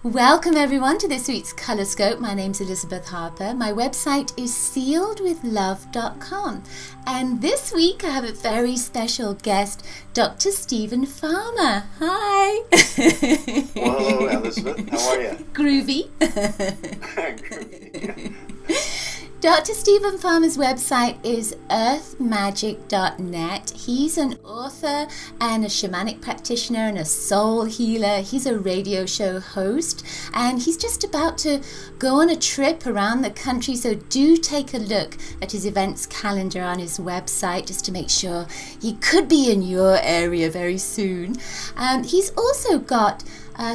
Welcome everyone to this week's Colorscope. My name's Elizabeth Harper. My website is sealedwithlove.com, and this week I have a very special guest, Dr. Stephen Farmer. Hi. Well, hello Elizabeth, how are you? Groovy. Groovy. Dr. Stephen Farmer's website is earthmagic.net. He's an author and a shamanic practitioner and a soul healer. He's a radio show host, and he's just about to go on a trip around the country, so do take a look at his events calendar on his website just to make sure he could be in your area very soon. He's also got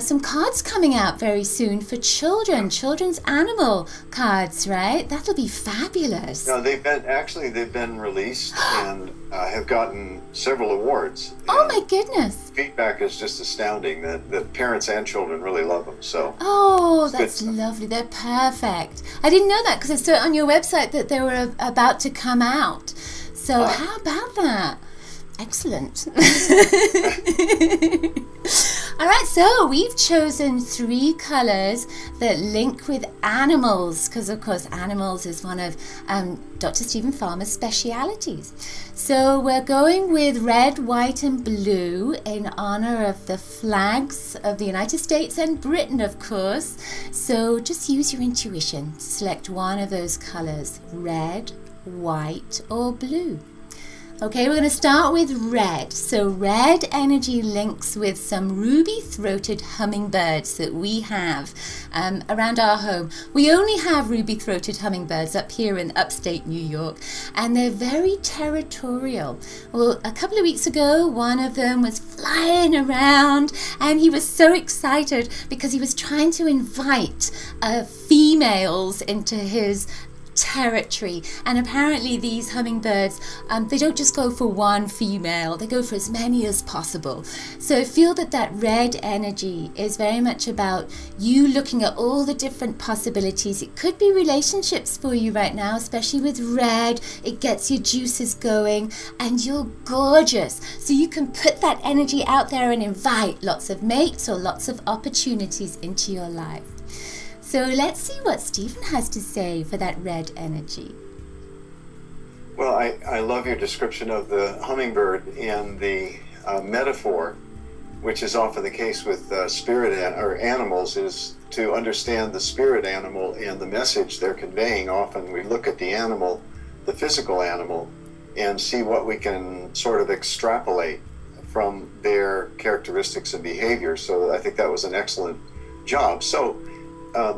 some cards coming out very soon for children, children's animal cards, right? That'll be fabulous. No, they've been released and have gotten several awards. Oh my goodness. Feedback is just astounding that parents and children really love them. So. Oh, that's lovely. They're perfect. I didn't know that because I saw on your website that they were about to come out. So how about that? Excellent. All right, so we've chosen 3 colors that link with animals because, of course, animals is one of Dr. Stephen Farmer's specialities. So we're going with red, white, and blue in honor of the flags of the United States and Britain, of course. So just use your intuition to select one of those colors, red, white, or blue. Okay, we're going to start with red. So red energy links with some ruby-throated hummingbirds that we have around our home. We only have ruby-throated hummingbirds up here in upstate New York, and they're very territorial. Well, a couple of weeks ago, one of them was flying around, and he was so excited because he was trying to invite females into his territory. And apparently these hummingbirds, they don't just go for one female, they go for as many as possible. So I feel that red energy is very much about you looking at all the different possibilities. It could be relationships for you right now, especially with red. It gets your juices going and you're gorgeous, so you can put that energy out there and invite lots of mates or lots of opportunities into your life. So let's see what Stephen has to say for that red energy. Well, I love your description of the hummingbird and the metaphor, which is often the case with spirit or animals, is to understand the spirit animal and the message they're conveying. Often we look at the animal, the physical animal, and see what we can sort of extrapolate from their characteristics and behavior. So I think that was an excellent job. So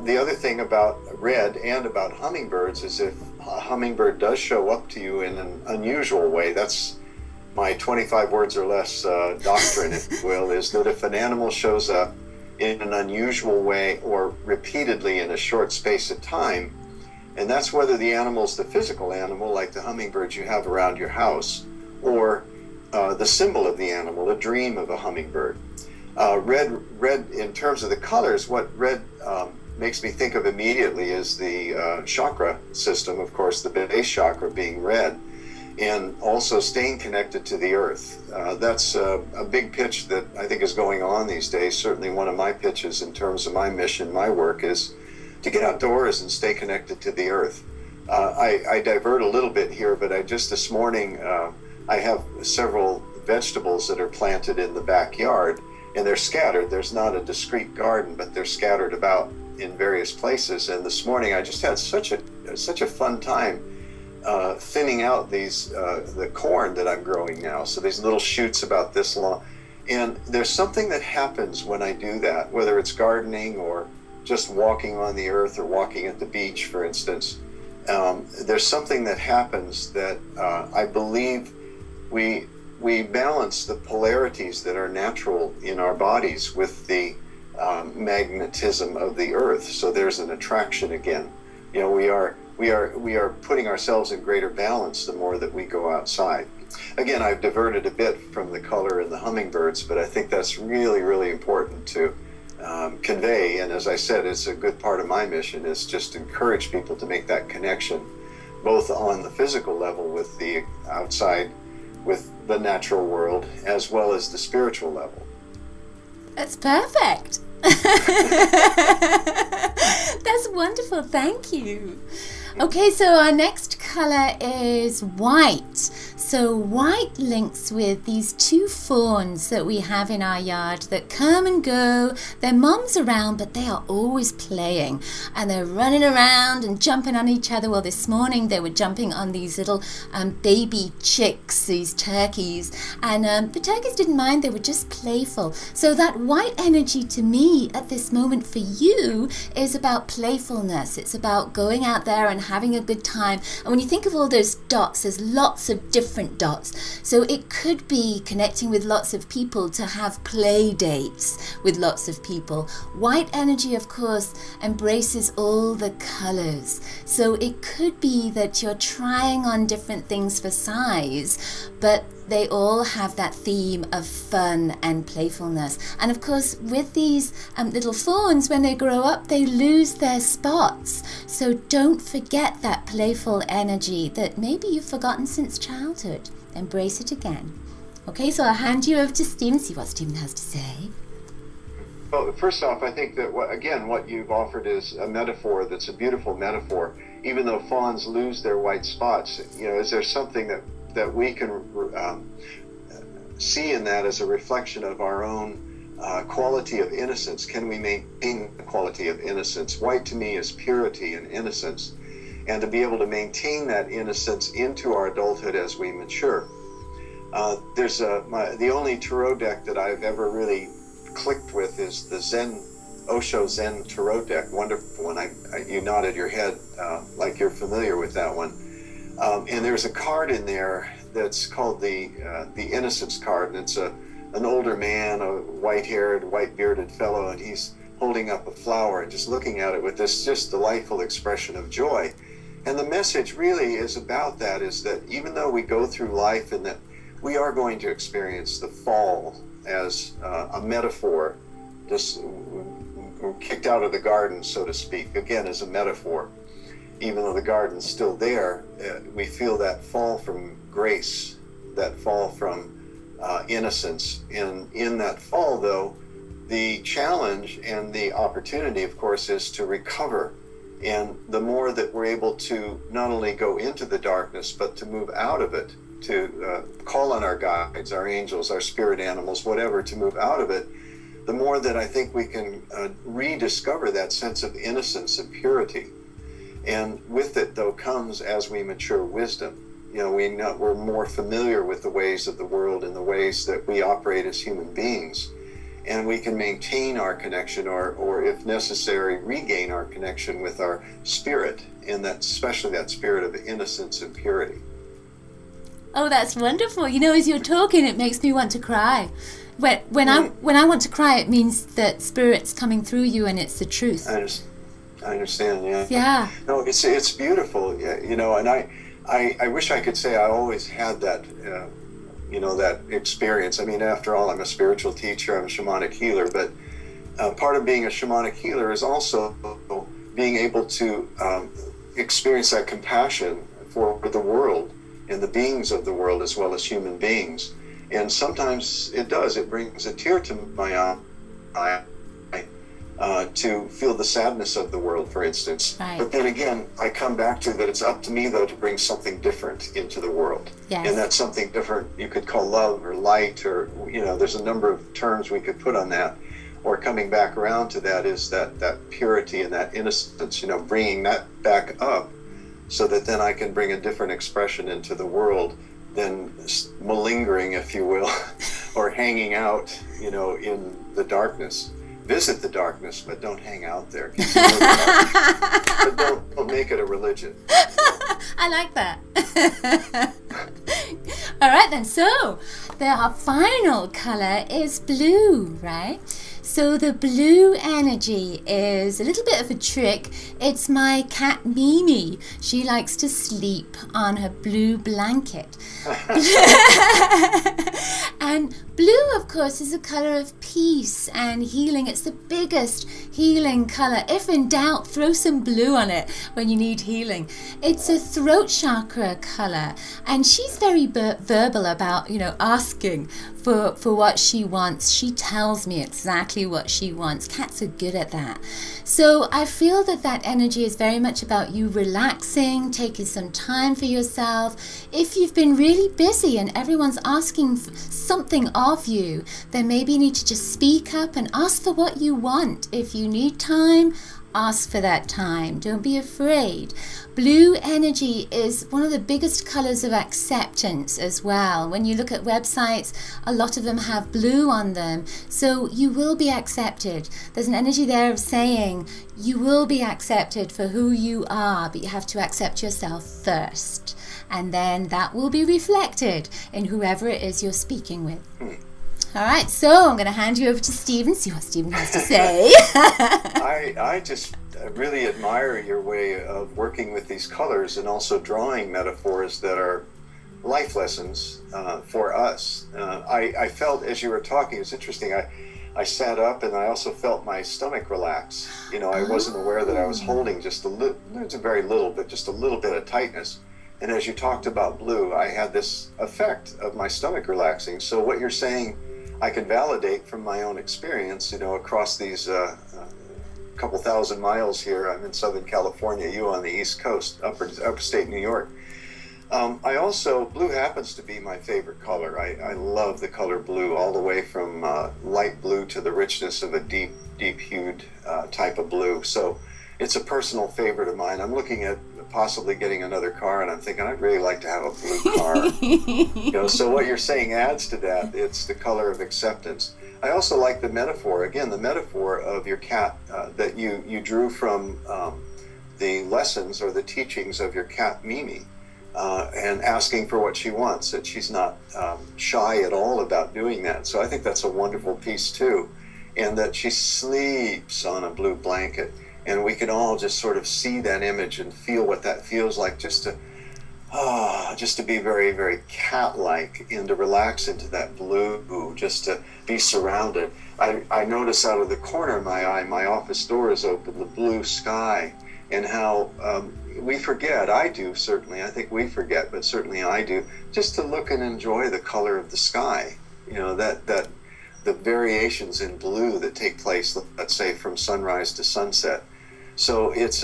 the other thing about red and about hummingbirds is if a hummingbird does show up to you in an unusual way, that's my 25 words or less doctrine, if you will, is that if an animal shows up in an unusual way or repeatedly in a short space of time, and that's whether the animal's the physical animal, like the hummingbirds you have around your house, or the symbol of the animal, a dream of a hummingbird. Red, in terms of the colors, what red makes me think of immediately is the chakra system, of course, the base chakra being red, and also staying connected to the earth. That's a big pitch that I think is going on these days. Certainly one of my pitches in terms of my mission, my work, is to get outdoors and stay connected to the earth. I divert a little bit here, but just this morning, I have several vegetables that are planted in the backyard, and they're scattered. There's not a discrete garden, but they're scattered about in various places. And this morning I just had such a fun time thinning out these the corn that I'm growing now. So these little shoots about this long, and there's something that happens when I do that, whether it's gardening or just walking on the earth or walking at the beach, for instance. There's something that happens that I believe we balance the polarities that are natural in our bodies with the magnetism of the earth. So there's an attraction again. You know, we are putting ourselves in greater balance the more that we go outside. Again, I've diverted a bit from the color in the hummingbirds, but I think that's really, really important to convey. And as I said, it's a good part of my mission is just to encourage people to make that connection, both on the physical level with the outside, with the natural world, as well as the spiritual level. That's perfect. That's wonderful. Thank you. Okay, so our next color is white. So white links with these two fawns that we have in our yard that come and go. Their mom's around, but they are always playing. And they're running around and jumping on each other. Well, this morning they were jumping on these little baby chicks, these turkeys. And the turkeys didn't mind, they were just playful. So that white energy to me at this moment for you is about playfulness. It's about going out there and having a good time. And when you think of all those dots, there's lots of different dots. So it could be connecting with lots of people to have play dates with lots of people. White energy, of course, embraces all the colors. So it could be that you're trying on different things for size, but they all have that theme of fun and playfulness. And of course, with these little fawns, when they grow up, they lose their spots. So don't forget that playful energy that maybe you've forgotten since childhood. Embrace it again. Okay, so I'll hand you over to Stephen, see what Stephen has to say. Well, first off, I think that, what you've offered is a metaphor that's a beautiful metaphor. Even though fawns lose their white spots, is there something that we can see in that as a reflection of our own quality of innocence? Can we maintain the quality of innocence? White to me is purity and innocence, and to be able to maintain that innocence into our adulthood as we mature. There's the only tarot deck that I've ever really clicked with is the Osho Zen Tarot deck. Wonderful one. You nodded your head like you're familiar with that one. And there's a card in there that's called the innocence card, and it's an older man, a white-haired, white-bearded fellow, and he's holding up a flower and just looking at it with this just delightful expression of joy. And the message really is about that, is that even though we go through life and that we are going to experience the fall as a metaphor, just kicked out of the garden, so to speak, again as a metaphor. Even though the garden's still there, we feel that fall from grace, that fall from innocence. And in that fall, though, the challenge and the opportunity, of course, is to recover. And the more that we're able to not only go into the darkness, but to move out of it, to call on our guides, our angels, our spirit animals, whatever, to move out of it, the more that I think we can rediscover that sense of innocence and purity. And with it, though, comes, as we mature, wisdom. We're more familiar with the ways of the world and the ways that we operate as human beings. And we can maintain our connection, or if necessary, regain our connection with our spirit, and especially that spirit of innocence and purity. Oh, that's wonderful. As you're talking, it makes me want to cry. When I want to cry, it means that Spirit's coming through you and it's the truth. I understand, yeah. Yeah. No, it's beautiful, and I wish I could say I always had that, that experience. I mean, after all, I'm a spiritual teacher, I'm a shamanic healer, but part of being a shamanic healer is also being able to experience that compassion for the world and the beings of the world as well as human beings. And sometimes it brings a tear to my eye to feel the sadness of the world, for instance. Right. But then again, I come back to that it's up to me, though, to bring something different into the world. Yes. And that something different you could call love or light, or, there's a number of terms we could put on that. Or coming back around to that is that purity and that innocence, bringing that back up so that then I can bring a different expression into the world than malingering, if you will, or hanging out, in the darkness. Visit the darkness, but don't hang out there. But don't make it a religion. I like that. All right then, so our final color is blue, right? So the blue energy is a little bit of a trick. It's my cat Mimi. She likes to sleep on her blue blanket. And blue, of course, is a color of peace and healing. It's the biggest healing color. If in doubt, throw some blue on it when you need healing. It's a throat chakra color, and she's very verbal about, asking for what she wants. She tells me exactly what she wants. Cats are good at that. So I feel that that energy is very much about you relaxing, taking some time for yourself. If you've been really busy and everyone's asking something of you, then maybe you need to just speak up and ask for what you want. If you need time, ask for that time. Don't be afraid. Blue energy is one of the biggest colors of acceptance as well. When you look at websites, a lot of them have blue on them. So you will be accepted. There's an energy there of saying you will be accepted for who you are, but you have to accept yourself first. And then that will be reflected in whoever it is you're speaking with. All right, so I'm going to hand you over to Stephen, see what Stephen has to say. I just really admire your way of working with these colors and also drawing metaphors that are life lessons for us. I felt as you were talking, it's interesting, I sat up and I also felt my stomach relax. You know, I wasn't aware that I was holding just a little, it's a very little, but just a little bit of tightness. And as you talked about blue, I had this effect of my stomach relaxing. So what you're saying, I can validate from my own experience, you know, across these couple thousand miles here. I'm in Southern California, you on the East Coast, upstate New York. I also, blue happens to be my favorite color. I love the color blue, all the way from light blue to the richness of a deep hued type of blue. So it's a personal favorite of mine. I'm looking at possibly getting another car, and I'm thinking I'd really like to have a blue car. You know, so what you're saying adds to that. It's the color of acceptance. I also like the metaphor, again, the metaphor of your cat that you drew from the lessons or the teachings of your cat Mimi, and asking for what she wants, that she's not shy at all about doing that. So I think that's a wonderful piece too, and that she sleeps on a blue blanket. And we can all just sort of see that image and feel what that feels like, just to be very, very cat-like and to relax into that blue, just to be surrounded. I notice out of the corner of my eye, my office door is open, the blue sky, and how we forget, I do certainly, I think we forget, but certainly I do, just to look and enjoy the color of the sky. You know, that the variations in blue that take place, let's say, from sunrise to sunset. So it's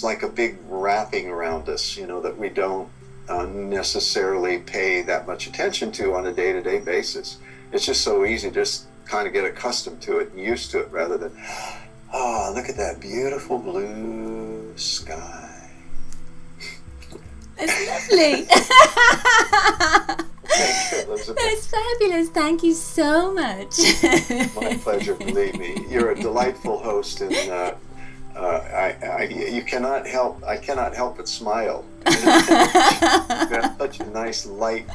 like a big wrapping around us, you know, that we don't necessarily pay that much attention to on a day-to-day basis. It's just so easy, just kind of get accustomed to it and used to it, rather than, oh, look at that beautiful blue sky. It's lovely. Thank you, Elizabeth. That's fabulous. Thank you so much. My pleasure, believe me. You're a delightful host, and I cannot help but smile. You have such a nice light,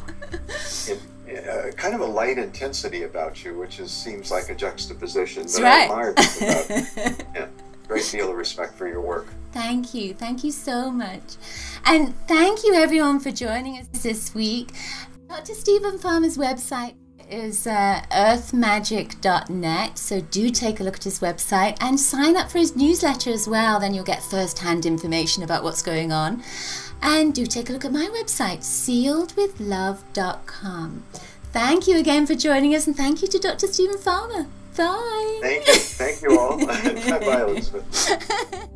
kind of a light intensity about you, which seems like a juxtaposition. That's but right. I admire that about it. Yeah, great deal of respect for your work. Thank you so much. And thank you everyone for joining us this week. Dr. Stephen Farmer's website is earthmagic.net, so do take a look at his website and sign up for his newsletter as well. Then you'll get first-hand information about what's going on. And do take a look at my website, sealedwithlove.com. Thank you again for joining us, and thank you to Dr. Stephen Farmer. Bye. Thank you all. Bye, Elizabeth.